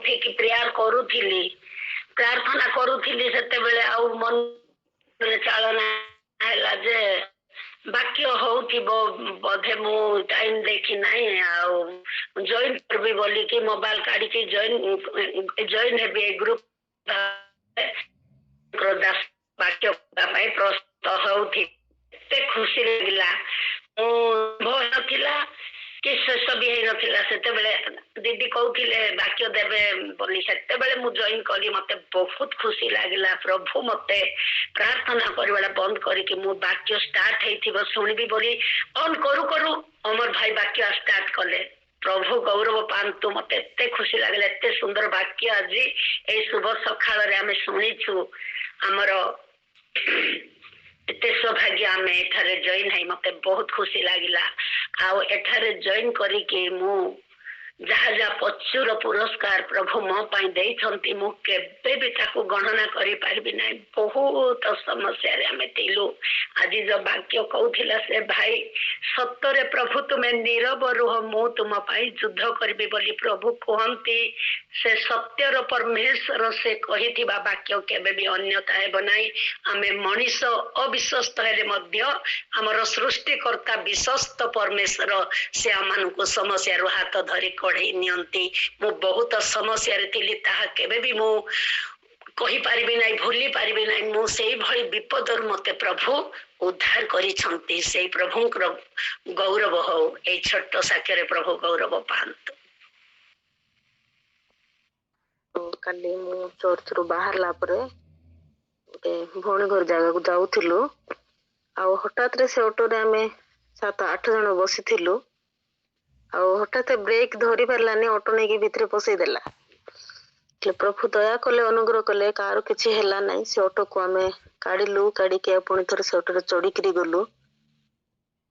ଉଠିକି ପ୍ରେୟାର କରୁଥିଲି, ପ୍ରାର୍ଥନା କରୁଥିଲି, ସେତେବେଳେ ଆଉ ମନରେ ଚାଳନା ହେଲା ଯେ ବାକ୍ୟ ହଉଥିବ ବୋଧେ, ମୁଁ ଟାଇମ ଦେଖି ନାହିଁ, ଆଉ ଜଏନ୍ କରିବି ବୋଲିକି ମୋବାଇଲ କାଢିକି ଜଏନ୍ ହେବି ଏ ଗ୍ରୁପ ବାକ୍ୟ ପାଇଁ ପ୍ରସ୍ତୁତ ହଉଥିଲି। ଏତେ ଖୁସି ଲାଗିଲା, ମୁଁ ଭୟ ନଥିଲା କି ଶେଷ ବି ହେଇନଥିଲା। ସେତେବେଳେ ଦିଦି କହୁଥିଲେ ବାକ୍ୟ ଦେବେ ବୋଲି, ସେତେବେଳେ ମୁଁ ଜଏନ୍ କଲି। ମତେ ବହୁତ ଖୁସି ଲାଗିଲା। ପ୍ରଭୁ ମତେ ପ୍ରାର୍ଥନା କରିବାଟା ବନ୍ଦ କରିକି ମୁଁ ବାକ୍ୟ ଷ୍ଟାର୍ଟ ହେଇଥିବ ଶୁଣିବି ବୋଲି ଅନ୍ କରୁ କରୁ ଅମର ଭାଇ ବାକ୍ୟ ଷ୍ଟାର୍ଟ କଲେ। ପ୍ରଭୁ ଗୌରବ ପାଆନ୍ତୁ। ମତେ ଏତେ ଖୁସି ଲାଗିଲା, ଏତେ ସୁନ୍ଦର ବାକ୍ୟ ଆଜି ଏଇ ଶୁଭ ସକାଳରେ ଆମେ ଶୁଣିଛୁ। ଆମର ଏତେ ସୌଭାଗ୍ୟ ଆମେ ଏଠାରେ ଜଏନ୍ ହେଇ ମତେ ବହୁତ ଖୁସି ଲାଗିଲା। ଆଉ ଏଠାରେ ଜଏନ୍ କରିକି ମୁଁ ଯାହା ଯାହା ପ୍ରଚୁର ପୁରସ୍କାର ପ୍ରଭୁ ମୋ ପାଇଁ ଦେଇଛନ୍ତି, ମୁଁ କେବେ ବି ତାକୁ ଗଣନା କରିପାରିବି ନାହିଁ। ବହୁତ ସମସ୍ୟାରେ ଆମେ ଥିଲୁ। ଆଜି ଯୋଉ ବାକ୍ୟ କହୁଥିଲା ସେ ଭାଇ, ସତରେ ପ୍ରଭୁ ତୁମେ ନୀରବ ରୁହ, ମୁଁ ତୁମ ପାଇଁ ଯୁଦ୍ଧ କରିବି ବୋଲି ପ୍ରଭୁ କୁହନ୍ତି। ସେ ସତ୍ୟର ପରମେଶ୍ୱର, ସେ କହିଥିବା ବାକ୍ୟ କେବେ ବି ଅନ୍ୟତା ହେବ ନାହିଁ। ଆମେ ମଣିଷ ଅବିଶ୍ୱସ୍ତ ହେଲେ ମଧ୍ୟ ଆମର ସୃଷ୍ଟିକର୍ତ୍ତା ବିଶ୍ୱସ୍ତ ପରମେଶ୍ୱର, ସେ ଆମମାନଙ୍କୁ ସମସ୍ୟାରୁ ହାତ ଧରି କଢେଇ ନିଅନ୍ତି। ମୁଁ ବହୁତ ସମସ୍ୟାରେ ଥିଲି, ତାହା କେବେ ବି ମୁଁ କହିପାରିବି ନାହିଁ, ଭୁଲି ପାରିବି ନାହିଁ। ମୁଁ ସେଇଭଳି ବିପଦରୁ ମତେ ପ୍ରଭୁ ଉଦ୍ଧାର କରିଛନ୍ତି। ସେଇ ପ୍ରଭୁଙ୍କର ଗୌରବ ହଉ। ଏଇ ଛୋଟ ସାକ୍ଷ୍ୟରେ ପ୍ରଭୁ ଗୌରବ ପାଆନ୍ତୁ। କାଲି ମୁଁ ଚର୍ଚ୍ଚରୁ ବାହାରିଲା ପରେ ଗୋଟେ ଭଉଣୀ ଘର ଜାଗାକୁ ଯାଉଥିଲୁ, ଆଉ ହଠାତରେ ସେ ଅଟୋରେ ଆମେ 7-8 ଜଣ ବସିଥିଲୁ। ଆଉ ହଠାତ୍ ବ୍ରେକ୍ ଧରି ପାରିଲାନି, ଅଟୋ ନେଇକି ଭିତରେ ପଶେଇଦେଲା। ପ୍ରଭୁ ଦୟା କଲେ, ଅନୁଗ୍ରହ କଲେ, କାହାର କିଛି ହେଲା ନାହିଁ। ସେ ଅଟୋକୁ ଆମେ କାଢିଲୁ, କାଢିକି ପୁଣି ଥରେ ସେ ଅଟୋରେ ଚଢିକିରି ଗଲୁ।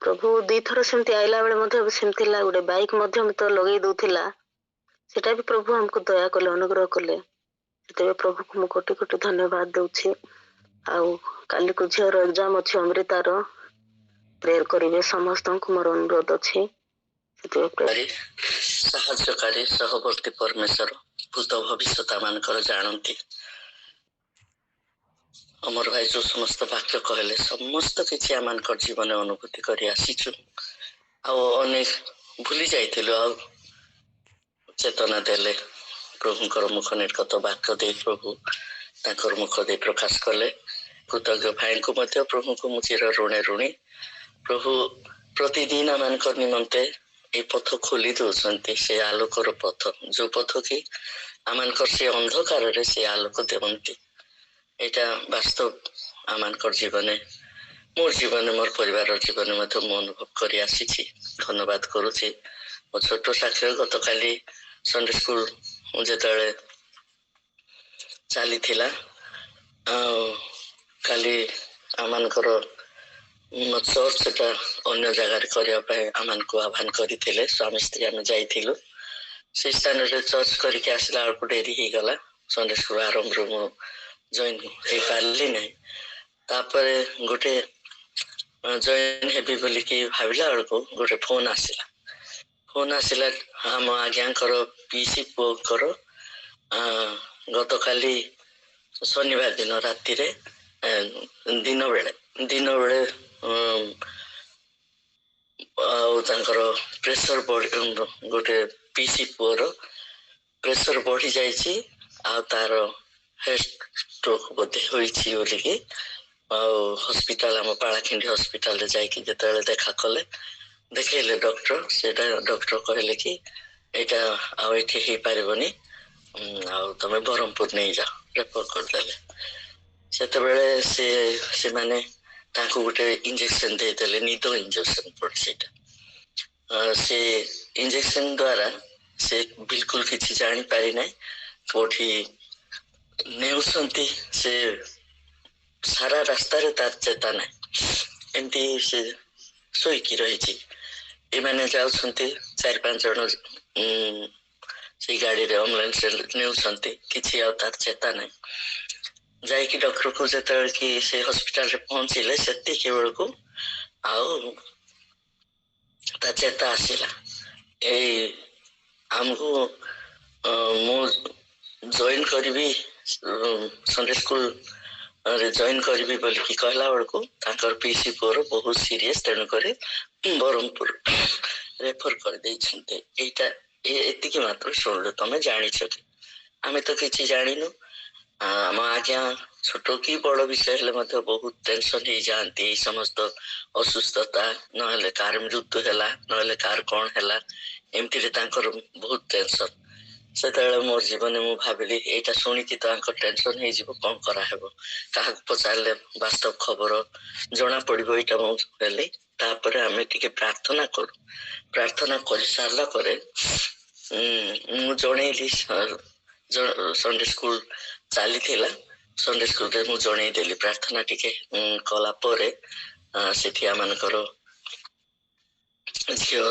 ପ୍ରଭୁ 2 ଥର ସେମିତି ଆଇଲା ବେଳେ ମଧ୍ୟ ସେମିତି ହେଲା। ଗୋଟେ ବାଇକ୍ ମଧ୍ୟ ତ ଲଗେଇ ଦଉଥିଲା, ସେଟା ବି ପ୍ରଭୁ ଆମକୁ ଦୟା କଲେ, ଅନୁଗ୍ରହ କଲେ। ସେଥିପାଇଁ ପ୍ରଭୁକୁ ମୁଁ କୋଟି କୋଟି ଧନ୍ୟବାଦ ଦଉଛି। ଆଉ କାଲିକୁ ଝିଅର ଏକ୍ଜାମ ଅଛି ଅମୃତାର, ପ୍ରେୟର କରିବେ ସମସ୍ତଙ୍କୁ ମୋର ଅନୁରୋଧ ଅଛି। ସାହାଯ୍ୟକାରୀ ସହବର୍ତ୍ତୀ ପରମେଶ୍ୱର ଭୂତ ଭବିଷ୍ୟତ ମାନଙ୍କର ଜାଣନ୍ତି। ଅମର ଭାଇ ଯୋଉ ସମସ୍ତ ବାକ୍ୟ କହିଲେ, ସମସ୍ତ କିଛି ଆମମାନଙ୍କର ଜୀବନରେ ଅନୁଭୂତି କରି ଆସିଛୁ। ଆଉ ଅନେକ ଭୁଲି ଯାଇଥିଲୁ, ଆଉ ଚେତନା ଦେଲେ। ପ୍ରଭୁଙ୍କର ମୁଖ ନିର୍ଗତ ବାକ୍ୟ ଦେଇ ପ୍ରଭୁ ତାଙ୍କର ମୁଖ ଦେଇ ପ୍ରକାଶ କଲେ। କୃତଜ୍ଞ ଭାଇଙ୍କୁ ମଧ୍ୟ ପ୍ରଭୁଙ୍କୁ ମୁଁ ଚିର ଋଣୀ। ପ୍ରଭୁ ପ୍ରତିଦିନ ଆମମାନଙ୍କ ନିମନ୍ତେ এই ପଥ ଖୋଲି ଦଉଛନ୍ତି, ସେ ଆଲୋକର ପଥ, ଯୋଉ ପଥ କି ଆମମାନଙ୍କର ସେ ଅନ୍ଧକାରରେ ସେ ଆଲୋକ ଦେବନ୍ତି। ଏଇଟା ବାସ୍ତବ ଆମମାନଙ୍କର ଜୀବନରେ, ମୋର ଜୀବନରେ, ମୋର ପରିବାରର ଜୀବନରେ ମଧ୍ୟ ମୁଁ ଅନୁଭବ କରି ଆସିଛି। ଧନ୍ୟବାଦ କରୁଛି। ମୋ ଛୋଟ ସାକ୍ଷ୍ୟ, ଗତକାଲି ସଣ୍ଡେ ସ୍କୁଲ ଯେତେବେଳେ ଚାଲିଥିଲା, ଆଉ କାଲି ଆମମାନଙ୍କର ଚର୍ଚ୍ଚ ସେଟା ଅନ୍ୟ ଜାଗାରେ କରିବା ପାଇଁ ଆମମାନଙ୍କୁ ଆହ୍ୱାନ କରିଥିଲେ। ସ୍ୱାମୀ ସ୍ତ୍ରୀ ଆମେ ଯାଇଥିଲୁ। ସେଇ ସ୍ଥାନରେ ଚର୍ଚ୍ଚ କରିକି ଆସିଲା ବେଳକୁ ଡେରି ହେଇଗଲା। ସଣ୍ଡେ ସ୍କୁଲ ଆରମ୍ଭରୁ ମୁଁ ଜଏନ୍ ହେଇପାରିଲି ନାହିଁ। ତାପରେ ଗୋଟେ ଜଏନ୍ ହେବି ବୋଲିକି ଭାବିଲା ବେଳକୁ ଗୋଟେ ଫୋନ ଆସିଲା। ଆମ ଆଜ୍ଞାଙ୍କର ପିଇସି ପୁଅଙ୍କର ଗତକାଲି ଶନିବାର ଦିନ ରାତିରେ ଦିନ ବେଳେ ଆଉ ତାଙ୍କର ପ୍ରେସର ଗୋଟେ ପିସି ପୁଅର ପ୍ରେସର ବଢି ଯାଇଛି, ଆଉ ତାର ହେଡ୍ ଷ୍ଟ୍ରୋକ ବୋଧେ ହୋଇଛି ବୋଲିକି ଆଉ ହସ୍ପିଟାଲ, ଆମ ପାଳାଖେଣ୍ଡି ହସ୍ପିଟାଲରେ ଯାଇକି ଯେତେବେଳେ ଦେଖେଇଲେ ଡକ୍ଟର, ସେଟା ଡକ୍ଟର କହିଲେ କି ଏଇଟା ଆଉ ଏଠି ହେଇପାରିବନି, ଆଉ ତମେ ବ୍ରହ୍ମପୁର ନେଇଯାଅ, ରେଫର କରିଦେଲେ। ସେତେବେଳେ ସେମାନେ ତାଙ୍କୁ ଗୋଟେ ଇଞ୍ଜେକ୍ସନ ଦେଇଦେଲେ, ନିଦ ଇଞ୍ଜେକ୍ସନ ପଡେ ସେଇଟା। ସେ ଇଞ୍ଜେକ୍ସନ ଦ୍ୱାରା ସେ ବିଲକୁଲ କିଛି ଜାଣିପାରି ନାହିଁ, କୋଉଠି ନେଉଛନ୍ତି, ସେ ସାରା ରାସ୍ତାରେ ତାର ଚେତା ନାହିଁ, ଏମିତି ସେ ଶୋଇକି ରହିଛି। ଏମାନେ ଯାଉଛନ୍ତି 4-5 ଜଣ ସେଇ ଗାଡିରେ ଆମ୍ବୁଲାନ୍ସ ନେଉଛନ୍ତି, କିଛି ଆଉ ତାର ଚେତା ନାହିଁ। ଯାଇକି ଡକ୍ଟରକୁ ଯେତେବେଳେ କି ସେ ହସ୍ପିଟାଲରେ ପହଞ୍ଚିଲେ, ସେତିକି ବେଳକୁ ଆଉ ତା ଚେତା ଆସିଲା। ଏଇ ଆମକୁ ମୁଁ ଜଏନ୍ କରିବି ସଣ୍ଡେ ସ୍କୁଲ ରେ ଜଏନ୍ କରିବି ବୋଲିକି କହିଲା ବେଳକୁ ତାଙ୍କର ପିସି ପୁଅର ବହୁତ ସିରିୟସ, ତେଣୁକରି ବ୍ରହ୍ମପୁର ରେଫର କରିଦେଇଛନ୍ତି। ଏଇଟା ଏତିକି ମାତ୍ର ଶୁଣିଲୁ। ତମେ ଜାଣିଛ କି? ଆମେ ତ କିଛି ଜାଣିନୁ। ଆମ ଆଜ୍ଞା ଛୋଟ କି ବଡ ବିଷୟ ହେଲେ ମଧ୍ୟ ବହୁତ ଟେନସନ ହେଇଯାଆନ୍ତି। ଏଇ ସମସ୍ତ ଅସୁସ୍ଥତା, ନହେଲେ କାହାର ମୃତ୍ୟୁ ହେଲା, ନହେଲେ କାହାର କଣ ହେଲା, ଏମିତିରେ ତାଙ୍କର ବହୁତ ଟେନସନ। ସେତେବେଳେ ମୋ ଜୀବନରେ ମୁଁ ଭାବିଲି ଏଇଟା ଶୁଣିକି ତାଙ୍କ ଟେନସନ ହେଇଯିବ, କଣ କରାହେବ, କାହାକୁ ପଚାରିଲେ ବାସ୍ତବ ଖବର ଜଣା ପଡିବ, ଏଇଟା ମୁଁ କହିଲି। ତାପରେ ଆମେ ଟିକେ ପ୍ରାର୍ଥନା କରୁ। ପ୍ରାର୍ଥନା କରି ସାରିଲା ପରେ ମୁଁ ଜଣେଇଲି, ସଣ୍ଡେ ସ୍କୁଲ ଚାଲିଥିଲା, ସଣ୍ଡେ ସ୍କୁଲରେ ମୁଁ ଜଣେଇଦେଲି। ପ୍ରାର୍ଥନା ଟିକେ କଲା ପରେ ସେଠି ଆମମାନଙ୍କର ଝିଅ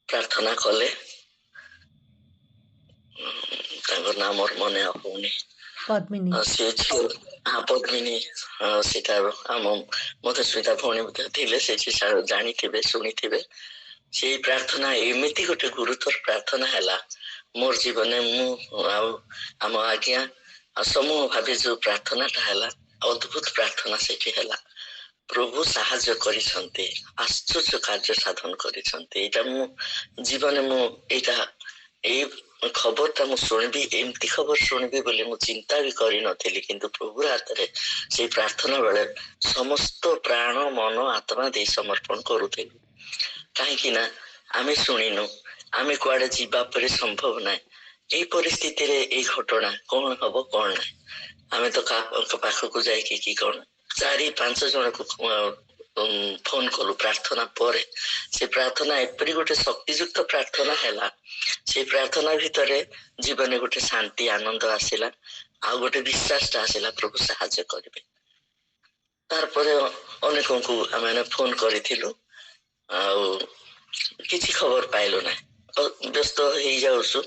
ପ୍ରାର୍ଥନା କଲେ। ତାଙ୍କ ନାଁ ମୋର ମନେ ହଉନି, ସେ ଝିଅ ପଦ୍ମିନୀ। ସେଟା ଆମ ମଧୁସ୍ମିତା ଭଉଣୀ ମଧ୍ୟ ଥିଲେ ସେଠି, ଜାଣିଥିବେ, ଶୁଣିଥିବେ। ସେଇ ପ୍ରାର୍ଥନା ଏମିତି ଗୋଟେ ଗୁରୁତର ପ୍ରାର୍ଥନା ହେଲା ମୋର ଜୀବନରେ। ମୁଁ ଆଉ ଆମ ଆଜ୍ଞା ଆଉ ସମୂହ ଭାବେ ଯୋଉ ପ୍ରାର୍ଥନାଟା ହେଲା, ଅଦ୍ଭୁତ ପ୍ରାର୍ଥନା ସେଠି ହେଲା। ପ୍ରଭୁ ସାହାଯ୍ୟ କରିଛନ୍ତି, ଆଶ୍ଚର୍ଯ୍ୟ କାର୍ଯ୍ୟ ସାଧନ କରିଛନ୍ତି। ଏଇଟା ମୁଁ ଜୀବନରେ ମୁଁ ଏଇ ଖବରଟା ମୁଁ ଶୁଣିବି, ଏମିତି ଖବର ଶୁଣିବି ବୋଲି ମୁଁ ଚିନ୍ତା ବି କରିନଥିଲି। କିନ୍ତୁ ପ୍ରଭୁର ହାତରେ ସେଇ ପ୍ରାର୍ଥନା ବେଳେ ସମସ୍ତ ପ୍ରାଣ, ମନ, ଆତ୍ମା ଦେଇ ସମର୍ପଣ କରୁଥିଲୁ। କାହିଁକି ନା ଆମେ ଶୁଣିନୁ, ଆମେ କୁଆଡେ ଯିବା ପରେ ସମ୍ଭବ ନାହିଁ। ଏଇ ପରିସ୍ଥିତିରେ ଏଇ ଘଟଣା କଣ ହବ କଣ ନାହିଁ, ଆମେ ତ ପାଖକୁ ଯାଇକି କି କଣ 4-5 ଜଣକୁ ଫୋନ କଲୁ ପ୍ରାର୍ଥନା ପରେ। ସେ ପ୍ରାର୍ଥନା ଏପରି ଗୋଟେ ଶକ୍ତିଯୁକ୍ତ ପ୍ରାର୍ଥନା ହେଲା। ସେଇ ପ୍ରାର୍ଥନା ଭିତରେ ଜୀବନରେ ଗୋଟେ ଶାନ୍ତି, ଆନନ୍ଦ ଆସିଲା, ଆଉ ଗୋଟେ ବିଶ୍ୱାସଟା ଆସିଲା ପ୍ରଭୁ ସାହାଯ୍ୟ କରିବେ। ତାରପରେ ଅନେକଙ୍କୁ ଆମେ ଫୋନ କରିଥିଲୁ, ଆଉ କିଛି ଖବର ପାଇଲୁ ନାହିଁ, ବ୍ୟସ୍ତ ହେଇଯାଉଛୁ।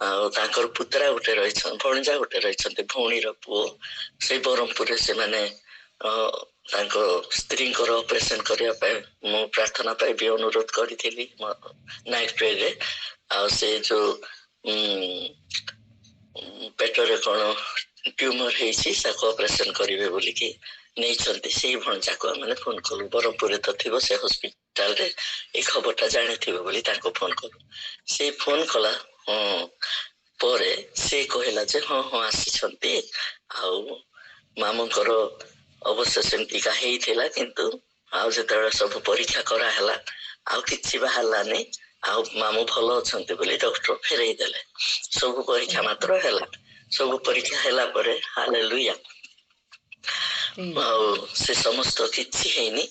ଆଉ ତାଙ୍କର ପୁତୁରା ଗୋଟେ ରହିଛନ୍ତି, ଭଣଜା ଗୋଟେ ରହିଛନ୍ତି, ଭଉଣୀର ପୁଅ, ସେଇ ବ୍ରହ୍ମପୁରରେ ସେମାନେ ତାଙ୍କ ସ୍ତ୍ରୀଙ୍କର ଅପରେସନ କରିବା ପାଇଁ ମୁଁ ପ୍ରାର୍ଥନା ପାଇଁ ବି ଅନୁରୋଧ କରିଥିଲି ନାଇଟ୍ ପ୍ରେରେ। ଆଉ ସେ ଯୋଉ ପେଟରେ କଣ ଟ୍ୟୁମର ହେଇଛି, ତାକୁ ଅପରେସନ କରିବେ ବୋଲିକି ନେଇଛନ୍ତି। ସେଇ ଭଣଜାକୁ ଆମେ ଫୋନ କଲୁ। ବ୍ରହ୍ମପୁରରେ ତ ଥିବ ସେ ହସ୍ପିଟାଲରେ, ଏଇ ଖବରଟା ଜାଣିଥିବ ବୋଲି ତାଙ୍କୁ ଫୋନ କଲୁ। ସେ ଫୋନ କଲା ପରେ ସେ କହିଲା ଯେ ହଁ ଆସିଛନ୍ତି, ଆଉ ମାମୁଙ୍କର ଅବଶ୍ୟ ସେମିତିକା ହେଇଥିଲା, କିନ୍ତୁ ଆଉ ଯେତେବେଳେ ସବୁ ପରୀକ୍ଷା କରାହେଲା ଆଉ କିଛି ବାହାରିଲାନି, ଆଉ ମାମୁଁ ଭଲ ଅଛନ୍ତି ବୋଲି ଡକ୍ଟର ଫେରେଇ ଦେଲେ। ସବୁ ପରୀକ୍ଷା ମାତ୍ର ହେଲା। ସବୁ ପରୀକ୍ଷା ହେଲା ପରେ ହାଲେଲୁୟା, ଆଉ ସେ ସମସ୍ତ କିଛି ହେଇନି,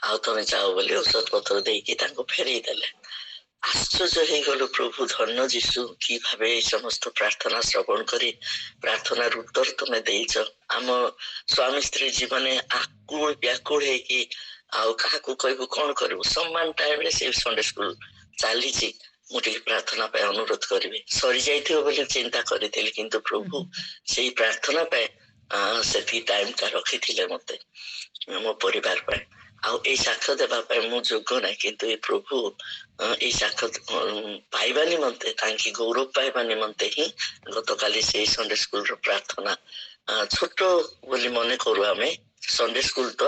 ଆଉ ତମେ ଯାଅ ବୋଲି ଔଷଧ ପତ୍ର ଦେଇକି ତାଙ୍କୁ ଫେରେଇ ଦେଲେ। ଆଶ୍ଚର୍ଯ୍ୟ ହେଇଗଲୁ, ପ୍ରଭୁ ଧନ୍ୟ ଯୀଶୁ, କି ଭାବେ ଏଇ ସମସ୍ତ ପ୍ରାର୍ଥନା ଶ୍ରବଣ କରି ପ୍ରାର୍ଥନାର ଉତ୍ତର ତମେ ଦେଇଛ। ଆମ ସ୍ୱାମୀ ସ୍ତ୍ରୀ ଜୀବନେ ଆକୁଳ ବ୍ୟାକୁଳ ହେଇକି ଆଉ କାହାକୁ କହିବୁ କଣ କରିବୁ, ସମାନ ଟାଇମରେ ସେ ସଣ୍ଡେ ସ୍କୁଲ ଚାଲିଛି। ମୁଁ ଟିକେ ପ୍ରାର୍ଥନା ପାଇଁ ଅନୁରୋଧ କରିବି। ସରିଯାଇଥିବ ବୋଲି ଚିନ୍ତା କରିଥିଲି, କିନ୍ତୁ ପ୍ରଭୁ ସେଇ ପ୍ରାର୍ଥନା ପାଇଁ ସେତିକି ଟାଇମଟା ରଖିଥିଲେ ମତେ, ମୋ ପରିବାର ପାଇଁ। ଆଉ ଏଇ ସାକ୍ଷ୍ୟ ଦେବା ପାଇଁ ମୁଁ ଯୋଗ୍ୟ ନାହିଁ, କିନ୍ତୁ ଏ ପ୍ରଭୁ ଏଇ ସାକ୍ଷ୍ୟ ପାଇବା ନିମନ୍ତେ, ତାଙ୍କି ଗୌରବ ପାଇବା ନିମନ୍ତେ ହିଁ ଗତକାଲି ସେଇ ସଣ୍ଡେ ସ୍କୁଲର ପ୍ରାର୍ଥନା, ଛୋଟ ବୋଲି ମନେ କରୁ ଆମେ ସଣ୍ଡେ ସ୍କୁଲ ତ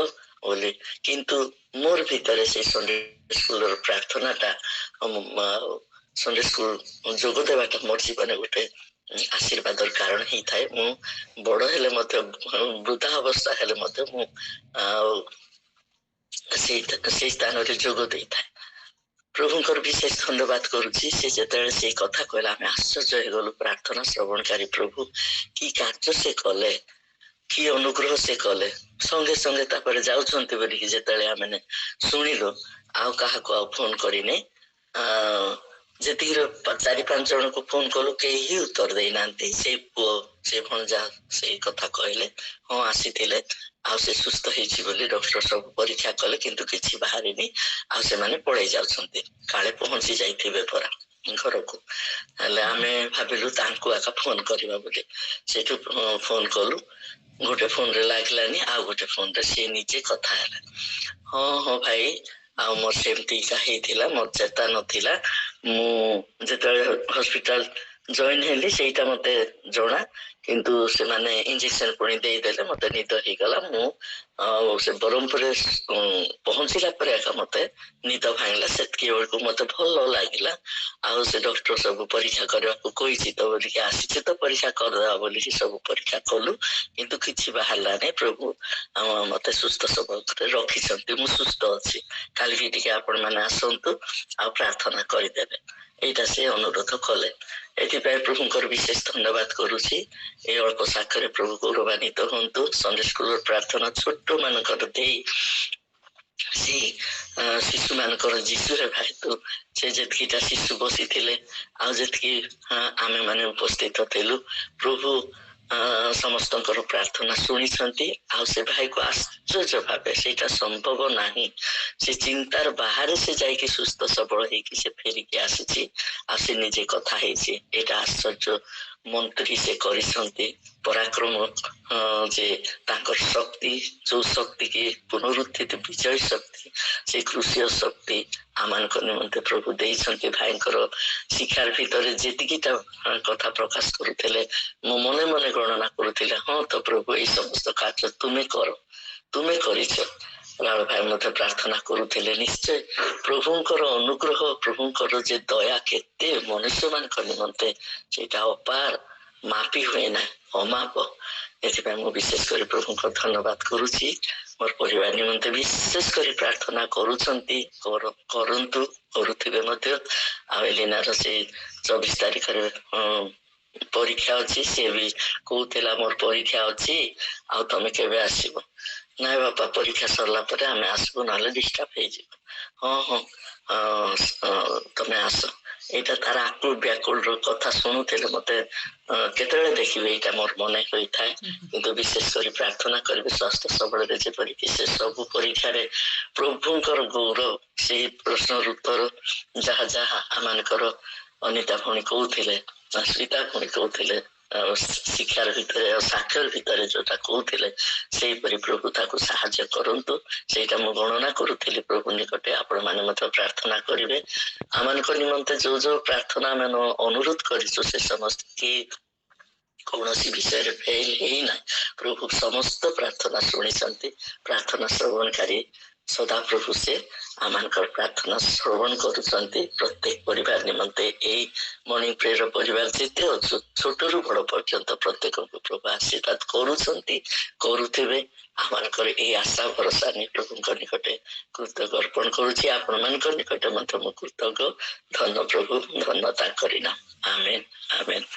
ବୋଲି, କିନ୍ତୁ ମୋର ଭିତରେ ସେଇ ସଣ୍ଡେ ସ୍କୁଲର ପ୍ରାର୍ଥନାଟା, ସଣ୍ଡେ ସ୍କୁଲ ଯୋଗ ଦେବାଟା ମୋର ଜୀବନରେ ଗୋଟେ ଆଶୀର୍ବାଦର କାରଣ ହେଇଥାଏ। ମୁଁ ବଡ ହେଲେ ମଧ୍ୟ, ବୃଦ୍ଧା ଅବସ୍ଥା ହେଲେ ମଧ୍ୟ ମୁଁ ସେଇ ସ୍ଥାନରେ ଯୋଗ ଦେଇଥାଏ। ପ୍ରଭୁଙ୍କର ବିଶେଷ ଧନ୍ୟବାଦ କରୁଛି। ସେ ଯେତେବେଳେ ସେଇ କଥା କହିଲା ଆମେ ଆଶ୍ଚର୍ଯ୍ୟ ହେଇଗଲୁ। ପ୍ରାର୍ଥନା ଶ୍ରବଣକାରୀ ପ୍ରଭୁ କି କାର୍ଯ୍ୟ ସେ କଲେ, କି ଅନୁଗ୍ରହ ସେ କଲେ। ସଙ୍ଗେ ସଙ୍ଗେ ତାପରେ ଯାଉଛନ୍ତି ବୋଲିକି ଯେତେବେଳେ ଆମେ ଶୁଣିଲୁ, ଆଉ କାହାକୁ ଆଉ ଫୋନ କରିନି। ଯେତିକିର 4-5 ଜଣଙ୍କୁ ଫୋନ କଲୁ, କେହି ଉତ୍ତର ଦେଇନାହାନ୍ତି। ସେଇ ପୁଅ, ସେ ଭଣଜା ସେଇ କଥା କହିଲେ, ହଁ ଆସିଥିଲେ, ଆଉ ସେ ସୁସ୍ଥ ହେଇଛି ବୋଲି ଡକ୍ଟର ସବୁ ପରୀକ୍ଷା କଲେ, କିନ୍ତୁ କିଛି ବାହାରିନି, ଆଉ ସେମାନେ ପଳେଇ ଯାଉଛନ୍ତି, କାଳେ ପହଞ୍ଚି ଯାଇଥିବେ ପରା ଘରକୁ। ହେଲେ ଆମେ ଭାବିଲୁ ତାଙ୍କୁ ଆକା ଫୋନ କରିବା ବୋଲି। ସେଇଠୁ ଫୋନ କଲୁ, ଗୋଟେ ଫୋନରେ ଲାଗିଲାନି, ଆଉ ଗୋଟେ ଫୋନରେ ସିଏ ନିଜେ କଥା ହେଲା। ହଁ ଭାଇ, ଆଉ ମୋର ସେମିତି ହେଇଥିଲା, ମୋର ଚେତା ନଥିଲା। ମୁଁ ଯେତେବେଳେ ହସ୍ପିଟାଲ ଜଏନ୍ ହେଲି ସେଇଟା ମତେ ଜଣା, କିନ୍ତୁ ସେମାନେ ଇଞ୍ଜେକ୍ସନ ପୁଣି ଦେଇଦେଲେ, ମତେ ନିଦ ହେଇଗଲା। ମୁଁ ଆଉ ସେ ବ୍ରହ୍ମପୁରରେ ପହଞ୍ଚିଲା ପରେ ଏକା ମତେ ନିଦ ଭାଙ୍ଗିଲା। ସେତିକି ବେଳକୁ ମତେ ଭଲ ଲାଗିଲା। ଆଉ ସେ ଡକ୍ଟର ସବୁ ପରୀକ୍ଷା କରିବାକୁ କହିଛି ତ ବୋଲିକି, ଆସିଛି ତ ପରୀକ୍ଷା କରିଦେବା ବୋଲିକି ସବୁ ପରୀକ୍ଷା କଲୁ, କିନ୍ତୁ କିଛି ବାହାରିଲାନି। ପ୍ରଭୁ ମତେ ସୁସ୍ଥ ସବଳରେ ରଖିଛନ୍ତି, ମୁଁ ସୁସ୍ଥ ଅଛି। କାଲିକି ଟିକେ ଆପଣ ମାନେ ଆସନ୍ତୁ ଆଉ ପ୍ରାର୍ଥନା କରିଦେବେ, ଏଇଟା ସେ ଅନୁରୋଧ କଲେ। ଏଥିପାଇଁ ପ୍ରଭୁଙ୍କର ବିଶେଷ ଧନ୍ୟବାଦ କରୁଛି। ଏ ଅଳ୍ପ ସାକ୍ଷରେ ପ୍ରଭୁ ଗୌରବାନ୍ୱିତ ହୁଅନ୍ତୁ। ସଣ୍ଡେ ସ୍କୁଲର ପ୍ରାର୍ଥନା ଛୋଟ ମାନଙ୍କର ଦେଇ ସେ ଶିଶୁ ମାନଙ୍କର ଯୀଶୁ ହେବା ହେତୁ ସେ ଯେତିକିଟା ଶିଶୁ ବସିଥିଲେ ଆଉ ଯେତିକି ଆମେ ମାନେ ଉପସ୍ଥିତ ଥିଲୁ, ପ୍ରଭୁ ସମସ୍ତଙ୍କର ପ୍ରାର୍ଥନା ଶୁଣିଛନ୍ତି। ଆଉ ସେ ଭାଇକୁ ଆଶ୍ଚର୍ଯ୍ୟ ଭାବେ, ସେଇଟା ସମ୍ଭବ ନାହିଁ, ସେ ଚିନ୍ତାର ବାହାରେ ସେ ଯାଇକି ସୁସ୍ଥ ସବଳ ହେଇକି ସେ ଫେରିକି ଆସିଛି। ଆଉ ସେ ନିଜେ କଥା ହେଇଛି, ଏଇଟା ଆଶ୍ଚର୍ଯ୍ୟ ମନ୍ତ୍ରୀ ସେ କରିଛନ୍ତି। ପରାକ୍ରମ ଯେ ତାଙ୍କର ଶକ୍ତି, ଯୋଉ ଶକ୍ତି କି ପୁନରୁତ୍ଥିତ ବିଜୟ ଶକ୍ତି, ସେ କୃଷିୟ ଶକ୍ତି ଆମମାନଙ୍କ ନିମନ୍ତେ ପ୍ରଭୁ ଦେଇଛନ୍ତି। ଭାଇଙ୍କର ଶିକ୍ଷାର ଭିତରେ ଯେତିକିଟା କଥା ପ୍ରକାଶ କରୁଥିଲେ, ମୁଁ ମନେ ମନେ ଗଣନା କରୁଥିଲେ, ହଁ ତ ପ୍ରଭୁ ଏଇ ସମସ୍ତ କାର୍ଯ୍ୟ ତୁମେ କର, ତୁମେ କରିଛ। ଲାଳ ଭାଇ ମଧ୍ୟ ପ୍ରାର୍ଥନା କରୁଥିଲେ, ନିଶ୍ଚୟ ପ୍ରଭୁଙ୍କର ଅନୁଗ୍ରହ, ପ୍ରଭୁଙ୍କର ଯେ ଦୟା କେତେ ମନୁଷ୍ୟ ମାନଙ୍କ ନିମନ୍ତେ, ସେଇଟା ଅପାର, ମାପି ହୁଏ ନା, ଅମାପ। ଏଥିପାଇଁ ମୁଁ ବିଶେଷ କରି ପ୍ରଭୁଙ୍କ ଧନ୍ୟବାଦ କରୁଛି। ମୋର ପରିବାର ନିମନ୍ତେ ବିଶେଷ କରି ପ୍ରାର୍ଥନା କରୁଛନ୍ତି, କରନ୍ତୁ, କରୁଥିବେ ମଧ୍ୟ। ଆଉ ଏଲିନାର ସେ 24 ତାରିଖରେ ପରୀକ୍ଷା ଅଛି, ସେ ବି କହୁଥିଲା ମୋର ପରୀକ୍ଷା ଅଛି, ଆଉ ତମେ କେବେ ଆସିବ? ନାଇଁ ବାପା, ପରୀକ୍ଷା ସରିଲା ପରେ ଆମେ ଆସିବୁ, ନହେଲେ ଡିଷ୍ଟର୍ବ ହେଇଯିବ। ହଁ ତମେ ଆସ। ଏଇଟା ତାର ଆକୁଳ ବ୍ୟାକୁଳର କଥା ଶୁଣୁଥିଲେ ମତେ କେତେବେଳେ ଦେଖିବେ ଏଇଟା ମୋର ମନେ ହୋଇଥାଏ। କିନ୍ତୁ ବିଶେଷ କରି ପ୍ରାର୍ଥନା କରିବେ ସ୍ୱାସ୍ଥ୍ୟ ସବଳରେ, ଯେପରିକି ସେ ସବୁ ପରୀକ୍ଷାରେ ପ୍ରଭୁଙ୍କର ଗୌରବ, ସେଇ ପ୍ରଶ୍ନର ଉତ୍ତର ଯାହା ଯାହା ଆମମାନଙ୍କର ଅନିତା ଭଉଣୀ କହୁଥିଲେ, ସ୍ମିତା ଭଉଣୀ କହୁଥିଲେ, ଶିକ୍ଷାର ଭିତରେ ଆଉ ସାକ୍ଷର ଭିତରେ ଯୋଉଟା କହୁଥିଲେ, ସେଇପରି ପ୍ରଭୁ ତାକୁ ସାହାଯ୍ୟ କରନ୍ତୁ। ସେଇଟା ମୁଁ ଗଣନା କରୁଥିଲି ପ୍ରଭୁ ନିକଟେ। ଆପଣ ମାନେ ମଧ୍ୟ ପ୍ରାର୍ଥନା କରିବେ। ଆମମାନଙ୍କ ନିମନ୍ତେ ଯୋଉ ଯୋଉ ପ୍ରାର୍ଥନା ଆମେ ଅନୁରୋଧ କରିଛୁ, ସେ ସମସ୍ତ କି କୌଣସି ବିଷୟରେ ଫେଲ ହେଇନାହିଁ। ପ୍ରଭୁ ସମସ୍ତ ପ୍ରାର୍ଥନା ଶୁଣିଛନ୍ତି। ପ୍ରାର୍ଥନା ଶ୍ରବଣକାରୀ ସଦାପ୍ରଭୁ ସେ ଆମମାନଙ୍କର ପ୍ରାର୍ଥନା ଶ୍ରବଣ କରୁଛନ୍ତି। ପ୍ରତ୍ୟେକ ପରିବାର ନିମନ୍ତେ ଏଇ ମର୍ଣ୍ଣିଂ ପ୍ରେୟର ପରିବାର ଯେତେ ଅଛୁ, ଛୋଟରୁ ବଡ ପର୍ଯ୍ୟନ୍ତ ପ୍ରତ୍ୟେକଙ୍କୁ ପ୍ରଭୁ ଆଶୀର୍ବାଦ କରୁଛନ୍ତି, କରୁଥିବେ। ଆମମାନଙ୍କର ଏଇ ଆଶା ଭରସା ନେଇ ପ୍ରଭୁଙ୍କ ନିକଟେ କୃତଜ୍ଞ ଅର୍ପଣ କରୁଛି। ଆପଣମାନଙ୍କ ନିକଟେ ମଧ୍ୟ ମୁଁ କୃତଜ୍ଞ। ଧନ୍ୟ ପ୍ରଭୁ, ଧନ୍ୟ ତାଙ୍କରି ନାମ। ଆମେନ୍, ଆମେନ୍।